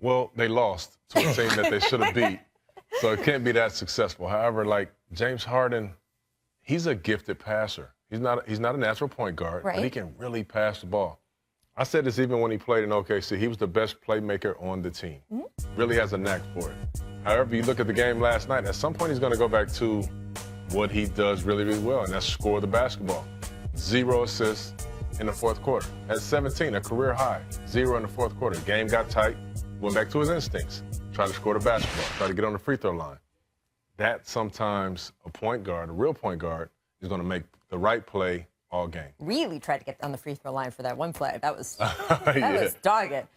Well, they lost to a team that they should have beat, so it can't be that successful. However, like James Harden, he's a gifted passer. He's not a natural point guard, right, but he can really pass the ball. I said this even when he played in OKC. He was the best playmaker on the team. Really has a knack for it. However, you look at the game last night, at some point he's going to go back to what he does really, really well, and that's score the basketball. 0 assists in the fourth quarter. At 17, a career high. 0 in the fourth quarter. Game got tight, went back to his instincts. Tried to score the basketball, tried to get on the free throw line. That sometimes a point guard, a real point guard, is going to make the right play all game. Really tried to get on the free throw line for that one play. That was was dogged.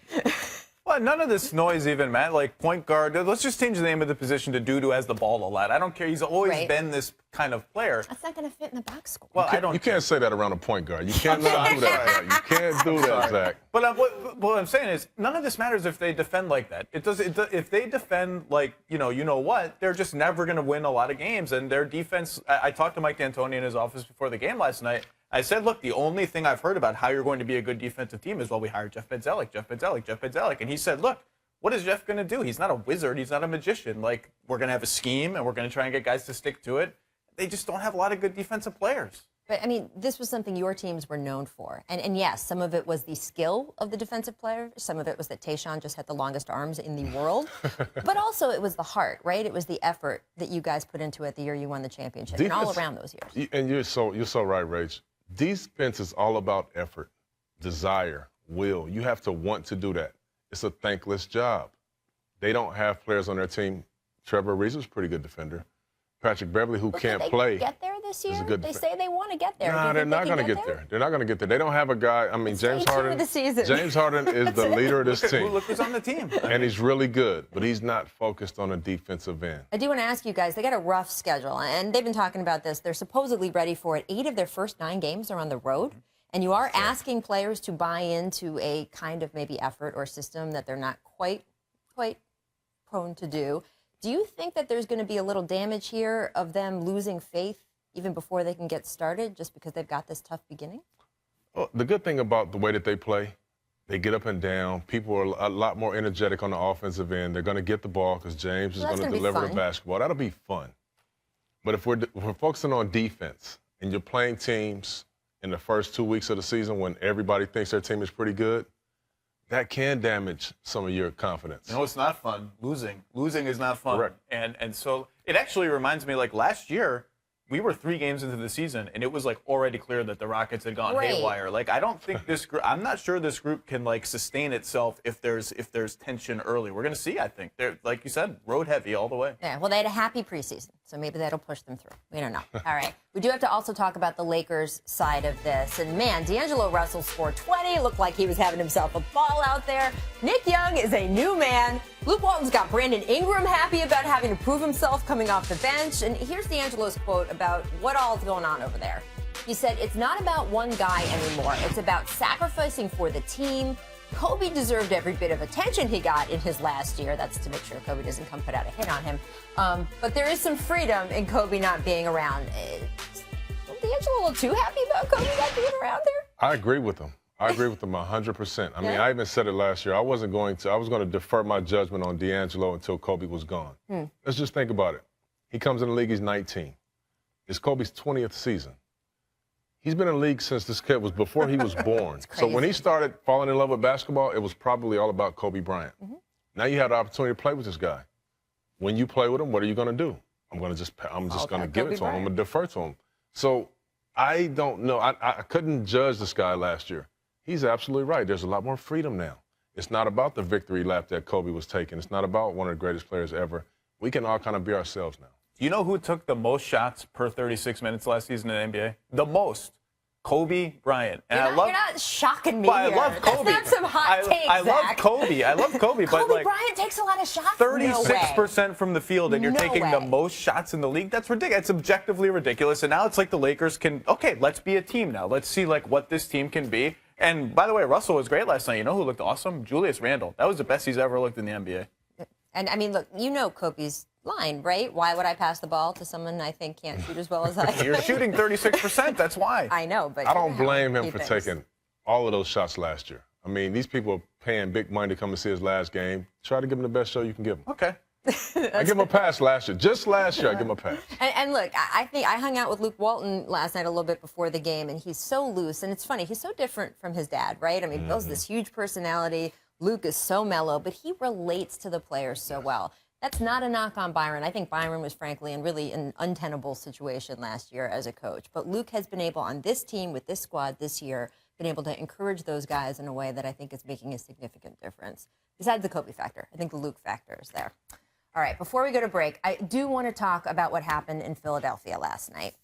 Well, none of this noise even, Matt. Like, point guard, let's just change the name of the position to dude who has the ball a lot. I don't care. He's always been this kind of player. That's not going to fit in the box score. Well, you can't say that around a point guard. You cannot do that. You can't do that, Zach. But what I'm saying is, none of this matters if they defend like that. If they defend like, you know what, they're just never going to win a lot of games. And their defense, I talked to Mike D'Antoni in his office before the game last night. I said, look, the only thing I've heard about how you're going to be a good defensive team is, well, we hired Jeff Bedzalik. And he said, look, what is Jeff going to do? He's not a wizard. He's not a magician. Like, we're going to have a scheme, and we're going to try and get guys to stick to it. They just don't have a lot of good defensive players. But, I mean, this was something your teams were known for. And yes, some of it was the skill of the defensive player. Some of it was that Tayshaun just had the longest arms in the world. But also it was the heart, right? It was the effort that you guys put into it the year you won the championship and all around those years. And you're so right, Rach. Defense is all about effort, desire, will. You have to want to do that. It's a thankless job. They don't have players on their team. Trevor Ariza's a pretty good defender. Patrick Beverly, who can't play. Get there this year? They say they want to get there. No, they're not going to get there. They're not going to get there. They don't have a guy. I mean, James Harden. James Harden is the leader of this team. Look who's on the team. And he's really good, but he's not focused on a defensive end. I do want to ask you guys, they got a rough schedule, and they've been talking about this. They're supposedly ready for it. 8 of their first 9 games are on the road, and you are asking players to buy into a kind of maybe effort or system that they're not quite prone to do. Do you think that there's going to be a little damage here of them losing faith even before they can get started just because they've got this tough beginning? Well, the good thing about the way that they play, they get up and down. People are a lot more energetic on the offensive end. They're going to get the ball because James is going to deliver the basketball. That'll be fun. But if we're focusing on defense and you're playing teams in the first 2 weeks of the season when everybody thinks their team is pretty good, that can damage some of your confidence. No, it's not fun. Losing is not fun. Correct. And so it actually reminds me, like last year, we were 3 games into the season, and it was like already clear that the Rockets had gone haywire. Like, I don't think this group. I'm not sure this group can like sustain itself if there's tension early. We're gonna see. I think they're, like you said, road heavy all the way. Yeah. Well, they had a happy preseason, so maybe that'll push them through. We don't know. All right. We do have to also talk about the Lakers side of this. And man, D'Angelo Russell scored 20. Looked like he was having himself a ball out there. Nick Young is a new man. Luke Walton's got Brandon Ingram happy about having to prove himself coming off the bench. And here's D'Angelo's quote about what all is going on over there. He said, "It's not about one guy anymore. It's about sacrificing for the team. Kobe deserved every bit of attention he got in his last year." That's to make sure Kobe doesn't come put out a hit on him. But there is some freedom in Kobe not being around. Is D'Angelo a little too happy about Kobe not being around there? I agree with him. I agree with him 100%. I mean, I even said it last year. I was going to defer my judgment on D'Angelo until Kobe was gone. Let's just think about it. He comes in the league, he's 19. It's Kobe's 20th season. He's been in the league since this kid was before he was born. So when he started falling in love with basketball, it was probably all about Kobe Bryant. Now you have the opportunity to play with this guy. When you play with him, what are you going to do? I'm just going to give it to him. I'm going to defer to him. So I don't know. I couldn't judge this guy last year. He's absolutely right. There's a lot more freedom now. It's not about the victory lap that Kobe was taking. It's not about one of the greatest players ever. We can all kind of be ourselves now. You know who took the most shots per 36 minutes last season in the NBA? The most. Kobe Bryant. And you're not shocking me here. I love Kobe. That's not some hot take, I love Kobe. I love Kobe. Kobe but Bryant takes a lot of shots. 36% from the field, and you're taking the most shots in the league. That's ridiculous. It's objectively ridiculous. And now it's like the Lakers can, okay, let's be a team now. Let's see like what this team can be. And by the way, Russell was great last night. You know who looked awesome? Julius Randle. That was the best he's ever looked in the NBA. And I mean, look, you know Kobe's line, right? Why would I pass the ball to someone I think can't shoot as well as I can? You're shooting 36%. That's why. I know, but I don't blame him for taking all of those shots last year. I mean, these people are paying big money to come and see his last game, try to give him the best show you can give him. Okay. I give him a pass last year. Just last year, I give him a pass. And look, I think I hung out with Luke Walton last night a little bit before the game, and he's so loose. And it's funny, he's so different from his dad, right? I mean, Bill's this huge personality. Luke is so mellow, but he relates to the players so well. That's not a knock on Byron. I think Byron was, frankly, in really an untenable situation last year as a coach. But Luke has been able, on this team, with this squad this year, been able to encourage those guys in a way that I think is making a significant difference. Besides the Kobe factor, I think the Luke factor is there. All right, before we go to break, I do want to talk about what happened in Philadelphia last night.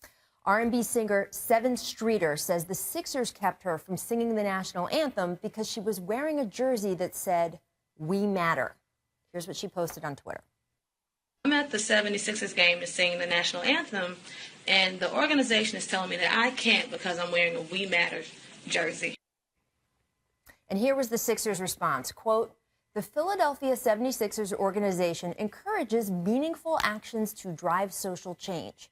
R&B singer Sevyn Streeter says the Sixers kept her from singing the national anthem because she was wearing a jersey that said, "We matter." Here's what she posted on Twitter. I'm at the 76ers game to sing the national anthem, and the organization is telling me that I can't because I'm wearing a We Matter jersey. And here was the Sixers' response, quote, "The Philadelphia 76ers organization encourages meaningful actions to drive social change.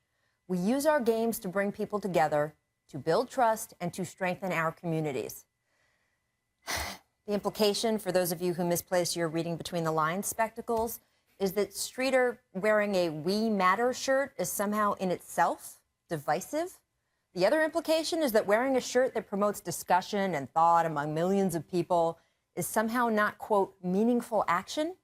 We use our games to bring people together, to build trust, and to strengthen our communities." The implication, for those of you who misplaced your reading between the lines spectacles, is that Streeter wearing a We Matter shirt is somehow in itself divisive. The other implication is that wearing a shirt that promotes discussion and thought among millions of people is somehow not, quote, meaningful action.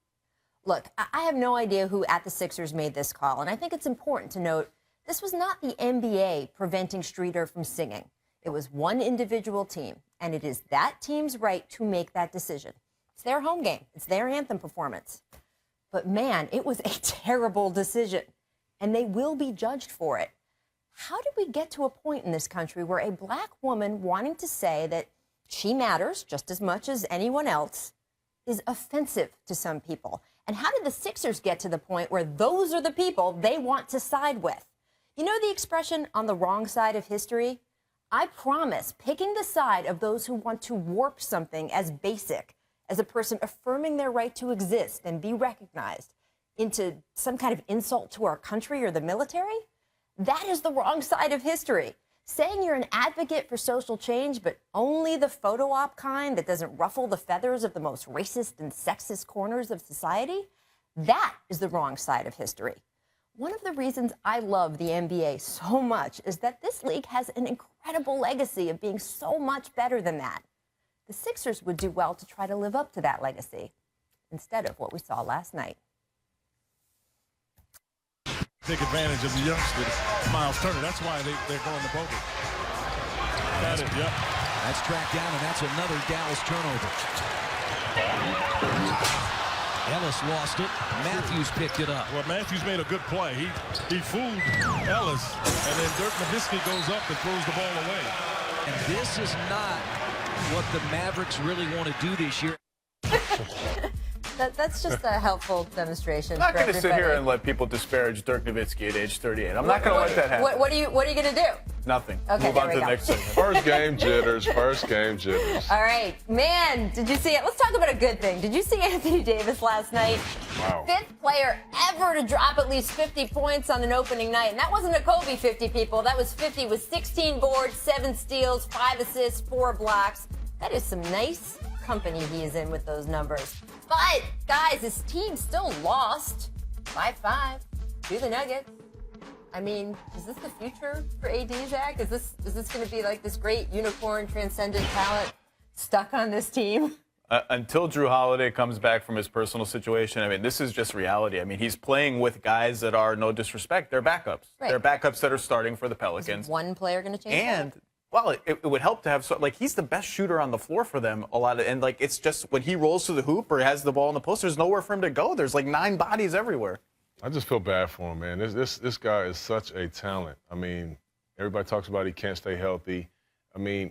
Look, I have no idea who at the Sixers made this call, and I think it's important to note this was not the NBA preventing Streeter from singing. It was one individual team, and it is that team's right to make that decision. It's their home game. It's their anthem performance. But man, it was a terrible decision, and they will be judged for it. How did we get to a point in this country where a black woman wanting to say that she matters just as much as anyone else is offensive to some people? And how did the Sixers get to the point where those are the people they want to side with? You know the expression, on the wrong side of history? I promise picking the side of those who want to warp something as basic as a person affirming their right to exist and be recognized into some kind of insult to our country or the military, that is the wrong side of history. Saying you're an advocate for social change, but only the photo op kind that doesn't ruffle the feathers of the most racist and sexist corners of society, that is the wrong side of history. One of the reasons I love the NBA so much is that this league has an incredible legacy of being so much better than that. The Sixers would do well to try to live up to that legacy instead of what we saw last night. Take advantage of the youngster, Miles Turner. That's why they're going to Bogut. Got it, yep. That's tracked down, and that's another Dallas turnover. Ellis lost it. Matthews picked it up. Well, Matthews made a good play. He fooled Ellis, and then Dirk Nowitzki goes up and throws the ball away. And this is not what the Mavericks really want to do this year. That's just a helpful demonstration. I'm not for going to sit everybody. here and let people disparage Dirk Nowitzki at age 38. I'm not going to let that happen. What are you going to do? Nothing. Okay, Move on there to we the go. next segment. First game jitters. First game jitters. All right, man, did you see it? Let's talk about a good thing. Did you see Anthony Davis last night? Wow. Fifth player ever to drop at least 50 points on an opening night. And that wasn't a Kobe 50, people. That was 50 with 16 boards, 7 steals, 5 assists, 4 blocks. That is some nice company he is in with those numbers. But, guys, his team still lost by 5 to the Nuggets. I mean, is this the future for AD, Zach? Is this going to be like this great unicorn transcendent talent stuck on this team? Until Drew Holiday comes back from his personal situation, I mean, this is just reality. I mean, he's playing with guys that are, no disrespect, they're backups. Right. They're backups that are starting for the Pelicans. Is one player going to change And, that? well, it would help to have, he's the best shooter on the floor for them a lot. And, it's just when he rolls to the hoop or has the ball in the post, there's nowhere for him to go. There's, 9 bodies everywhere. I just feel bad for him, man. This guy is such a talent. I mean, everybody talks about he can't stay healthy. I mean,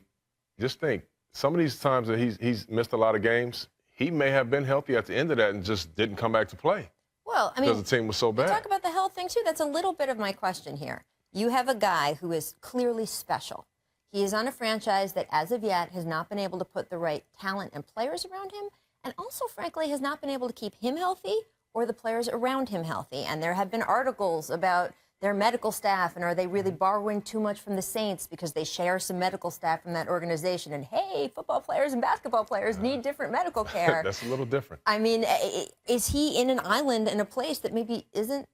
just think, some of these times that he's missed a lot of games, he may have been healthy at the end of that and just didn't come back to play. Well, I mean, because the team was so bad. talk about the health thing, too. That's a little bit of my question here. You have a guy who is clearly special. He is on a franchise that, as of yet, has not been able to put the right talent and players around him, and also, frankly, has not been able to keep him healthy or the players around him healthy. And there have been articles about their medical staff, and are they really borrowing too much from the Saints because they share some medical staff from that organization? And hey, football players and basketball players need different medical care. That's a little different. I mean, is he in an island in a place that maybe isn't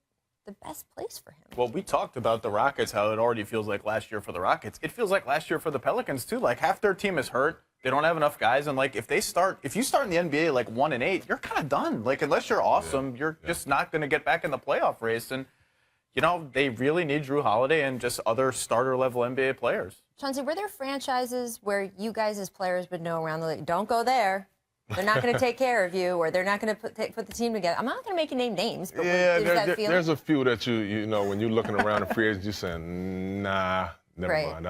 the best place for him? Well, we talked about the Rockets, how it already feels like last year for the Rockets. It feels like last year for the Pelicans too. Like half their team is hurt. They don't have enough guys, and like if you start in the NBA like 1-8, you're kind of done. Like unless you're awesome, you're just not going to get back in the playoff race. And you know they really need Drew Holiday and just other starter level NBA players. Chauncey, were there franchises where you guys as players would know around the league, don't go there? They're not going to take care of you, or they're not going to put the team together. I'm not going to make you name names, but there's a few that you know when you're looking around the free agents, you're saying, nah, never mind.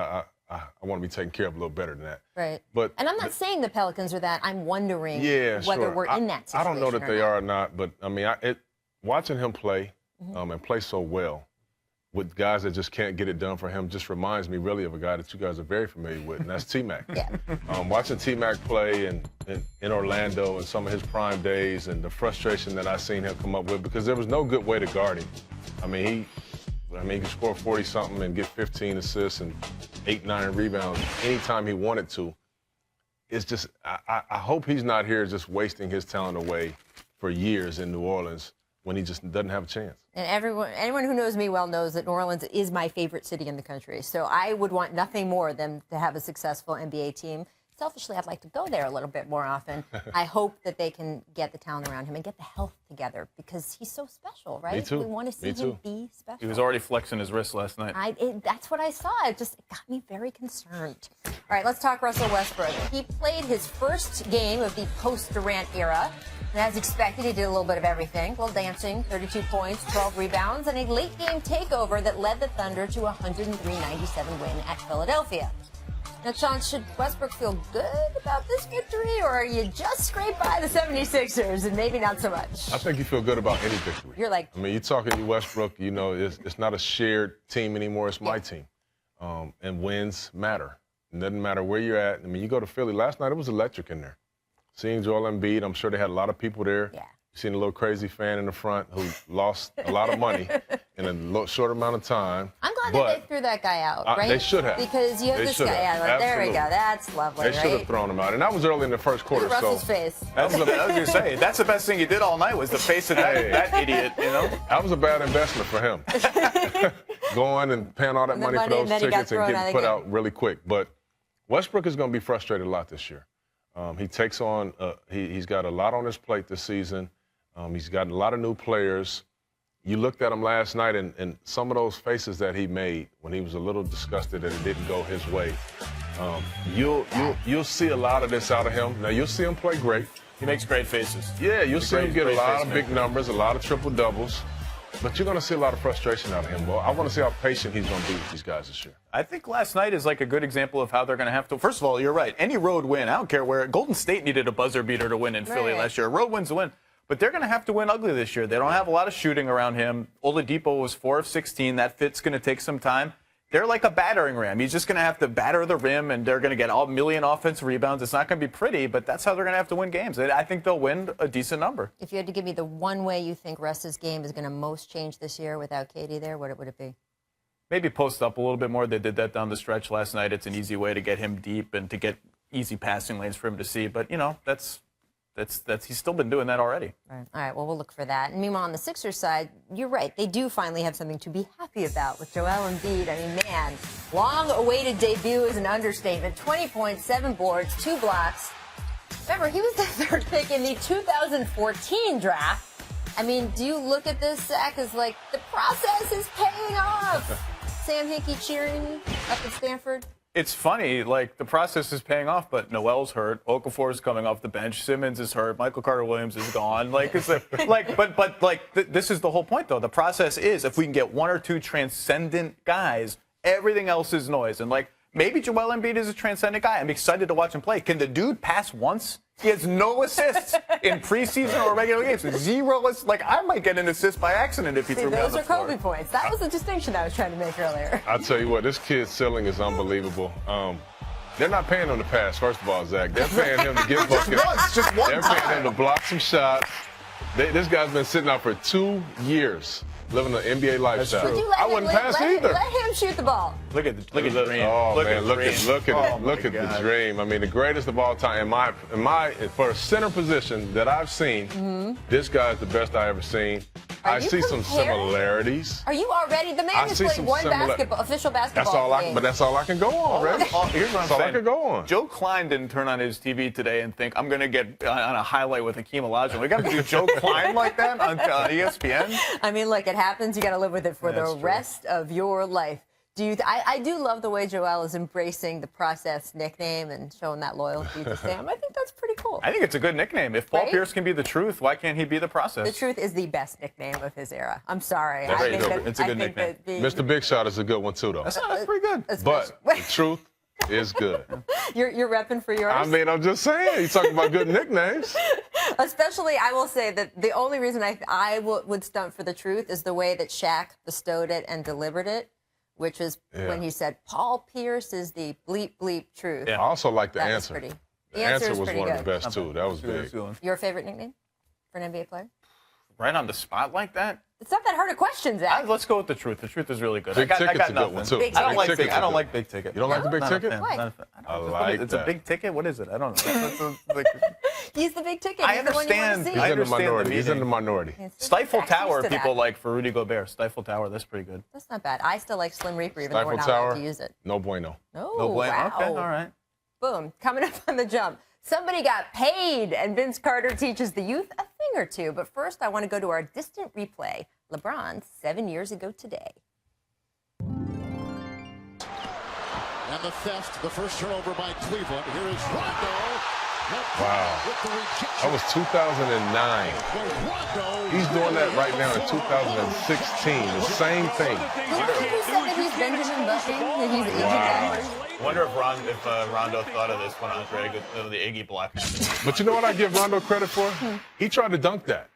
I want to be taken care of a little better than that. Right. And I'm not saying the Pelicans are that. I'm wondering whether we're in that situation. I don't know that they are or not, but I mean, watching him play and play so well with guys that just can't get it done for him just reminds me really of a guy that you guys are very familiar with, and that's T-Mac. Watching T-Mac play in Orlando and some of his prime days and the frustration that I seen him come up with, because there was no good way to guard him. I mean, he could score 40-something and get 15 assists and 8-9 rebounds anytime he wanted to. It's just, I hope he's not here just wasting his talent away for years in New Orleans when he just doesn't have a chance. And anyone who knows me well knows that New Orleans is my favorite city in the country. So I would want nothing more than to have a successful NBA team. Selfishly, I'd like to go there a little bit more often. I hope that they can get the talent around him and get the health together because he's so special, right? Me too. We want to see him be special. He was already flexing his wrist last night. That's what I saw. It got me very concerned. All right, let's talk Russell Westbrook. He played his first game of the post-Durant era. And as expected, he did a little bit of everything. A little dancing, 32 points, 12 rebounds, and a late-game takeover that led the Thunder to a 103-97 win at Philadelphia. Now, Sean, should Westbrook feel good about this victory, or are you just scraped by the 76ers and maybe not so much? I think you feel good about any victory. You're like... I mean, you're talking to Westbrook, you know, it's not a shared team anymore. It's my team. And wins matter. It doesn't matter where you're at. I mean, you go to Philly. Last night, it was electric in there. Seeing Joel Embiid, I'm sure they had a lot of people there. Yeah. Seen a little crazy fan in the front who lost a lot of money in a short amount of time. I'm glad that they threw that guy out, right? They should have. Because you have this guy out. There we go. That's lovely, They should have thrown him out. And that was early in the first quarter. Russell's face. I was going to say, that's the best thing he did all night was the face of that idiot, you know? That was a bad investment for him. Going and paying all that money for those tickets and getting put out really quick. But Westbrook is going to be frustrated a lot this year. He takes on, he's got a lot on his plate this season. He's got a lot of new players. You looked at him last night, and some of those faces that he made when he was a little disgusted that it didn't go his way. You'll see a lot of this out of him. Now, you'll see him play great. He makes great faces. Yeah, you'll see him get a lot of big numbers, a lot of triple-doubles. But you're going to see a lot of frustration out of him, Bo. I want to see how patient he's going to be with these guys this year. I think last night is like a good example of how they're going to have to. First of all, you're right. Any road win, I don't care where. Golden State needed a buzzer beater to win in Philly last year. A road win's a win. But they're going to have to win ugly this year. They don't have a lot of shooting around him. Oladipo was 4 of 16. That fit's going to take some time. They're like a battering ram. He's just going to have to batter the rim, and they're going to get a million offensive rebounds. It's not going to be pretty, but that's how they're going to have to win games. I think they'll win a decent number. If you had to give me the one way you think Russ's game is going to most change this year without KD there, what would it be? Maybe post up a little bit more. They did that down the stretch last night. It's an easy way to get him deep and to get easy passing lanes for him to see. But, you know, that's he's still been doing that already. Right. All right, well, we'll look for that. And meanwhile, on the Sixers side, you're right. They do finally have something to be happy about with Joel Embiid. I mean, man, long-awaited debut is an understatement. 20 points, 7 boards, 2 blocks. Remember, he was the 3rd pick in the 2014 draft. I mean, do you look at this, Zach, as like the process is paying off? Sam Hinkie cheering up at Stanford? It's funny, like, the process is paying off, but Noel's hurt. Okafor's coming off the bench. Simmons is hurt. Michael Carter-Williams is gone. Like, it's like, this is the whole point, though. The process is if we can get 1 or 2 transcendent guys, everything else is noise. And, like, maybe Joel Embiid is a transcendent guy. I'm excited to watch him play. Can the dude pass once? He has no assists in preseason or regular games. 0 assists. Like, I might get an assist by accident if he threw me on the floor. Those are Kobe points. That was the distinction I was trying to make earlier. I'll tell you what, this kid's ceiling is unbelievable. They're not paying him to pass, first of all, Zach. They're paying him to get buckets. Just one They're paying him to block some shots. This guy's been sitting out for 2 years. living an NBA lifestyle. Would you let I him, wouldn't pass either. Let him shoot the ball. Look at the dream. Oh look man, at look the at dream. the dream. I mean, the greatest of all time. For a center position that I've seen, this guy's the best I ever seen. I see some similarities. Are you already? The man I has see played some one similar- official basketball That's all game. but that's all I can go on, Reggie. Here's what I'm That's all I saying. can go on. Joe Klein didn't turn on his TV today and think, I'm going to get on a highlight with Hakeem Olajuwon. We got to do Joe Klein like that on ESPN? I mean, look, it happens. You got to live with it for That's the true. rest of your life. I do love the way Joel is embracing the process nickname and showing that loyalty to Sam. I think that's pretty cool. I think it's a good nickname. If Paul Right? Pierce can be the truth, why can't he be the process? The Truth is the best nickname of his era. I'm sorry. That's I right. think that, It's a good I think nickname. that being- Mr. Big Shot is a good one too, though. That's pretty good. But the truth is good. You're repping for yours. I mean, I'm just saying. You talking about good nicknames? Especially, I will say that the only reason I would stunt for the Truth is the way that Shaq bestowed it and delivered it, which is when he said, Paul Pierce is the bleep, bleep truth. I also like the That was answer. pretty. The answer is was pretty one of good. the best, too. That was big. Your favorite nickname for an NBA player? Right on the spot like that? It's not that hard a question, Zach. Let's go with the truth. The truth is really good. Big I Ticket's got a good nothing. one, too. Big I don't like Ticket's big. I a don't good like big ticket. You don't like the big Not a ticket? fan. Why? Not a fan. I like It's a that. big ticket? What is it? I don't know. He's the big ticket. I He's the one you understand. want to He's see. I in the understand the minority. He's in the meaning. minority. Stifle Zach's used Tower, to that. people like for Rudy Gobert. Stifle Tower, that's pretty good. That's not bad. I still like Slim Reaper, even though we're Stifle not allowed Tower, to use it. no bueno. Oh, No blame. wow. Okay, all right. Boom. Coming up on the jump. Somebody got paid, and Vince Carter teaches the youth a thing or two. But first, I want to go to our distant replay. LeBron 7 years ago today. And the theft, the first turnover by Cleveland. Here is Rondo. Wow. With the rejection. That was 2009. He's doing that right now in 2016. The same thing. Do you think he said that he's Benjamin Button? That he's aging backwards? Wonder if Rondo thought of this when Andre the Iggy block. But you know what I give Rondo credit for? He tried to dunk that.